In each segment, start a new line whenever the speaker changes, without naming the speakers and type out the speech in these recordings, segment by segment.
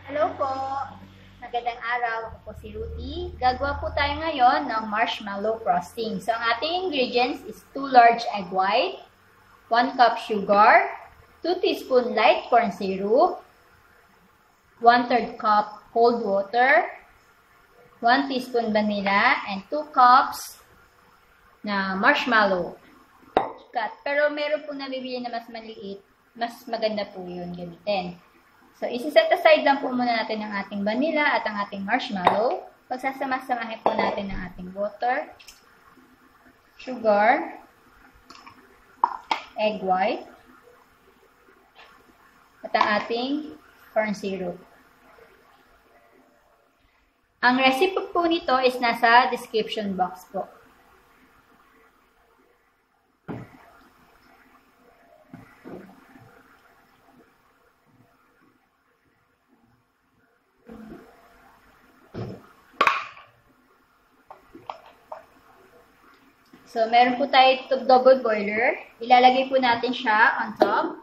Hello po! Magandang araw. Ako po si Ruthie. Gagawa po tayo ngayon ng marshmallow frosting. So, ang ating ingredients is 2 large egg white, 1 cup sugar, 2 teaspoon light corn syrup, 1/3 cup cold water, 1 teaspoon vanilla, and 2 cups na marshmallow. Pero meron po nabibili na mas maliit, mas maganda po yun gamitin. So, isi-set aside lang po muna natin ang ating vanilla at ang ating marshmallow. Pagsasama-samahin po natin ang ating water, sugar, egg white, at ang ating corn syrup. Ang recipe po nito is nasa description box po. So, meron po tayo itong double boiler. Ilalagay po natin siya on top.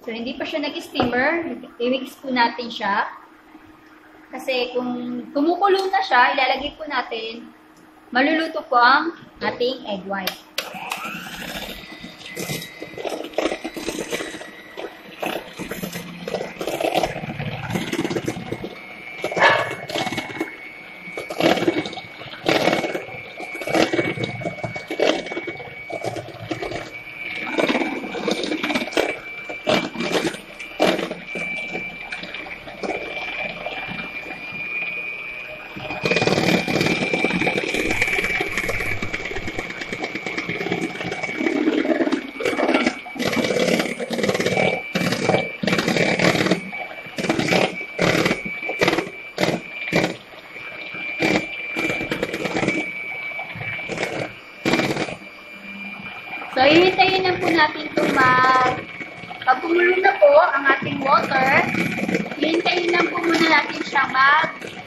So, hindi pa siya nag-steamer. I-mix po natin siya. Kasi kung kumukulo na siya, ilalagay po natin, maluluto po ang ating egg white. So, ihintayin lang po natin itong pag kumulo na po ang ating water, ihintayin lang po muna natin siya mag-glossy,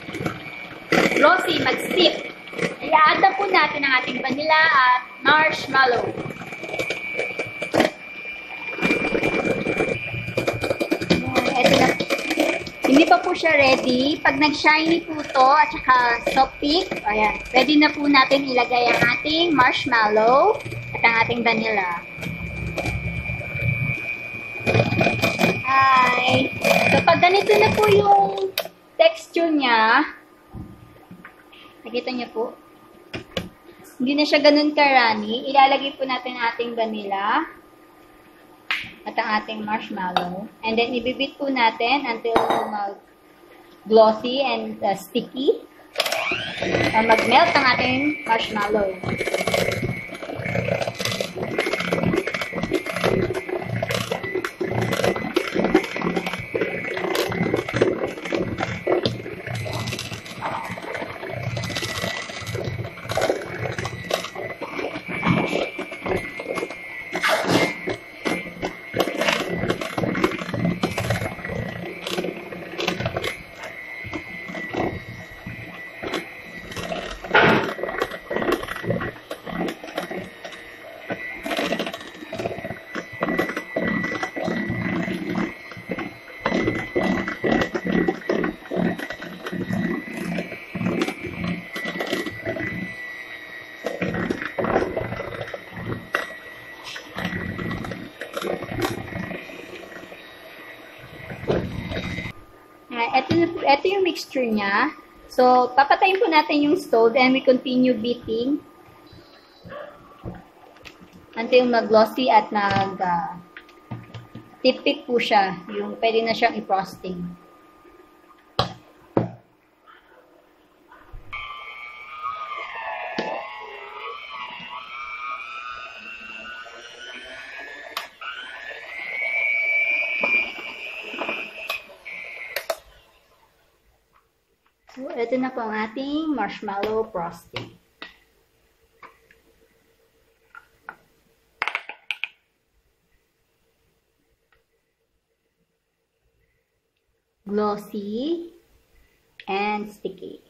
mag-stick. I-add na po natin ang ating vanilla at marshmallow. Ito na. Hindi pa po siya ready. Pag nag-shiny po to at saka soft peak, ayan, ready na po natin ilagay ang ating marshmallow at ang ating vanilla. Hi! So, pag ganito na po yung texture niya, nakita niyo po, hindi na siya ganun karami. Ilalagay po natin ang ating vanilla at ang ating marshmallow. And then, ibibit po natin until mag-glossy and sticky. Or mag-melt ang ating marshmallow. Ito yung mixture niya. So, papatayin po natin yung stove and we continue beating until mag-glossy at tip-tip po siya. Yung pwede na siyang i-frosting. So, ito na po ang ating marshmallow frosting. Glossy and sticky.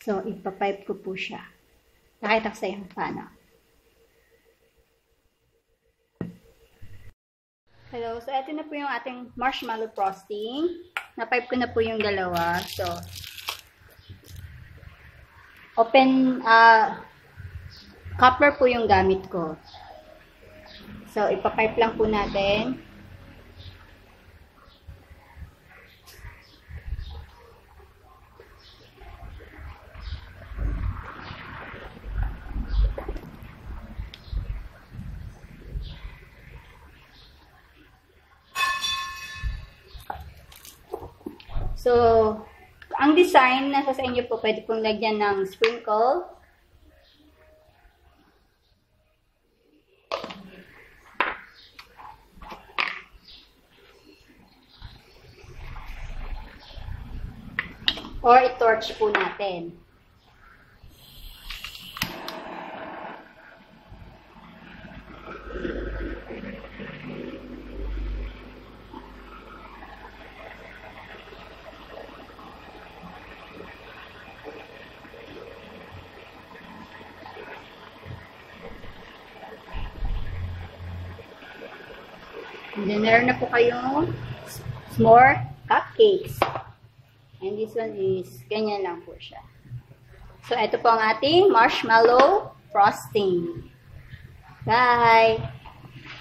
So, ipapipe ko po siya. Nakita ko sa iyo paano. Hello, so ito na po yung ating marshmallow frosting. Napipe ko na po yung dalawa. So, open, coupler po yung gamit ko. So, ipapipe lang po natin. So, ang design, nasa sa inyo po, pwede pong lagyan ng sprinkle. Or i-torch po natin. And then, meron na po kayong s'more cupcakes. And this one is, ganyan lang po siya. So, ito po ang ating marshmallow frosting. Bye!